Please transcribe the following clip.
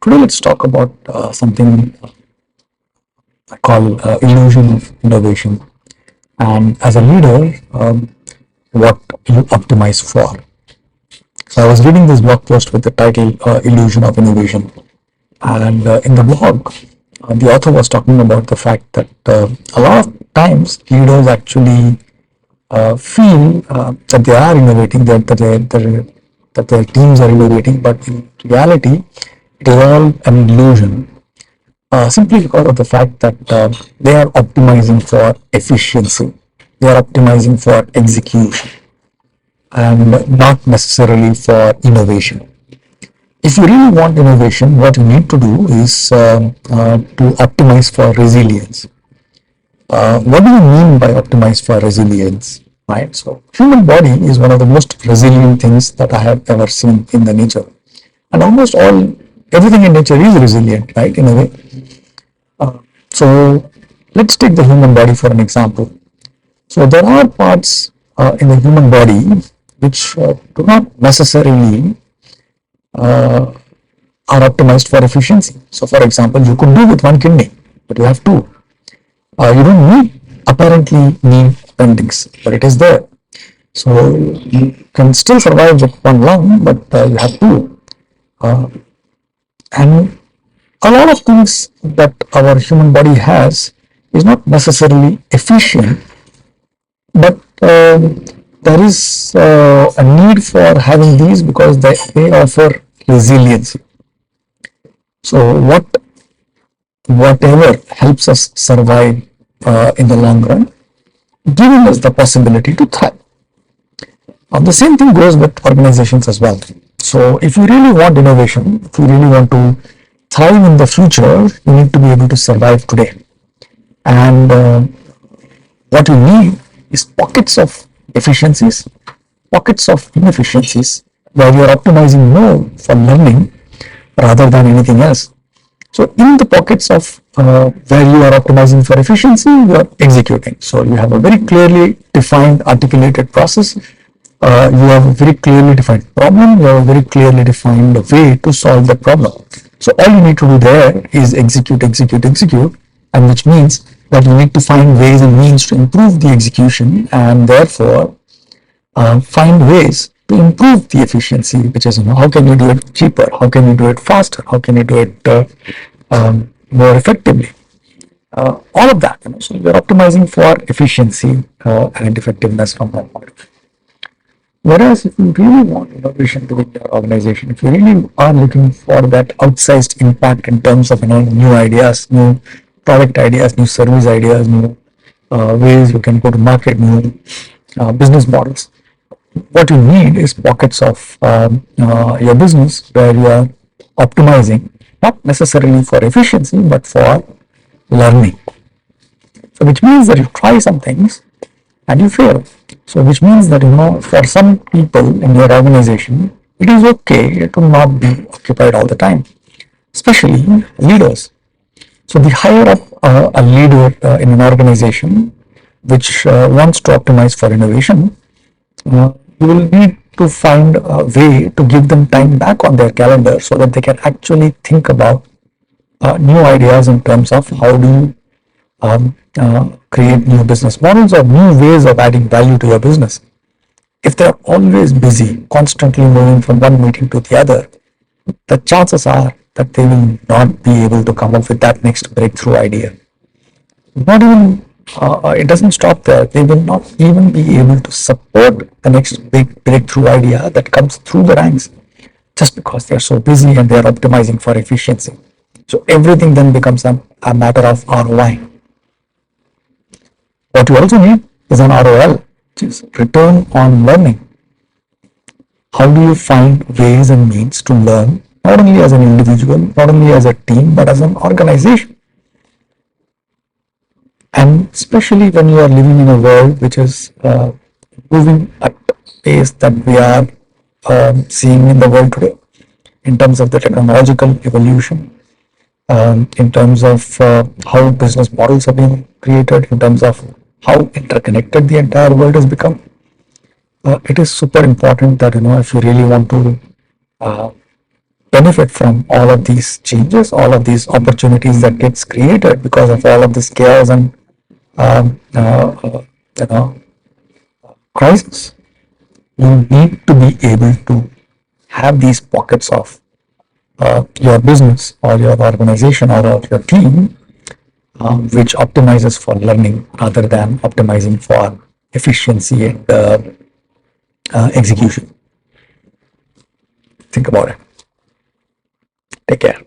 Today let's talk about something I call illusion of innovation, and as a leader, what you optimize for. So I was reading this blog post with the title "Illusion of Innovation," and in the blog, the author was talking about the fact that a lot of times leaders actually feel that they are innovating, that their teams are innovating, but in reality, it is all an illusion. Simply because of the fact that they are optimizing for efficiency, they are optimizing for execution, and not necessarily for innovation. If you really want innovation, what you need to do is to optimize for resilience. What do you mean by optimize for resilience? Right. So, human body is one of the most resilient things that I have ever seen in the nature, and almost everything in nature is resilient, right? In a way. So let's take the human body for an example. So there are parts in the human body which do not necessarily are optimized for efficiency. So for example, you could do with one kidney, but you have two. You don't apparently need appendix, but it is there. So you can still survive with one lung, but you have two. And a lot of things that our human body has is not necessarily efficient, but there is a need for having these because they offer resiliency. So whatever helps us survive in the long run, giving us the possibility to thrive. The same thing goes with organizations as well. So if you really want innovation, if you really want to thrive in the future, you need to be able to survive today. And what you need is pockets of efficiencies, pockets of inefficiencies, where you are optimizing more for learning rather than anything else. So in the pockets of where you are optimizing for efficiency, you are executing. So you have a very clearly defined, articulated process. You have a very clearly defined problem. You have a very clearly defined way to solve the problem. So all you need to do there is execute, and which means that you need to find ways and means to improve the execution, and therefore find ways to improve the efficiency, which is, how can you do it cheaper? How can you do it faster? How can you do it more effectively? All of that. So you're optimizing for efficiency and effectiveness from that point of view. Whereas if you really want innovation to be in your organization, if you really are looking for that outsized impact in terms of new ideas, new product ideas, new service ideas, new ways you can go to market, new business models, what you need is pockets of your business where you are optimizing, not necessarily for efficiency, but for learning. So which means that you try some things and you fail. So which means that for some people in your organization, it is okay to not be occupied all the time, especially leaders. So the higher up a leader in an organization which wants to optimize for innovation, you will need to find a way to give them time back on their calendar so that they can actually think about new ideas in terms of how do you create new business models or new ways of adding value to your business. If they're always busy, constantly moving from one meeting to the other, the chances are that they will not be able to come up with that next breakthrough idea. Not even, it doesn't stop there. They will not even be able to support the next big breakthrough idea that comes through the ranks, just because they're so busy and they're optimizing for efficiency. So everything then becomes a matter of ROI. What you also need is an RoL, which is return on learning. How do you find ways and means to learn, not only as an individual, not only as a team, but as an organization? And especially when you are living in a world which is moving at a pace that we are seeing in the world today, in terms of the technological evolution, in terms of how business models are being created, in terms of how interconnected the entire world has become. It is super important that if you really want to benefit from all of these changes, all of these opportunities that gets created because of all of this chaos and um, uh, uh, you know crisis. You need to be able to have these pockets of your business or your organization or your team which optimizes for learning rather than optimizing for efficiency and execution. Think about it. Take care.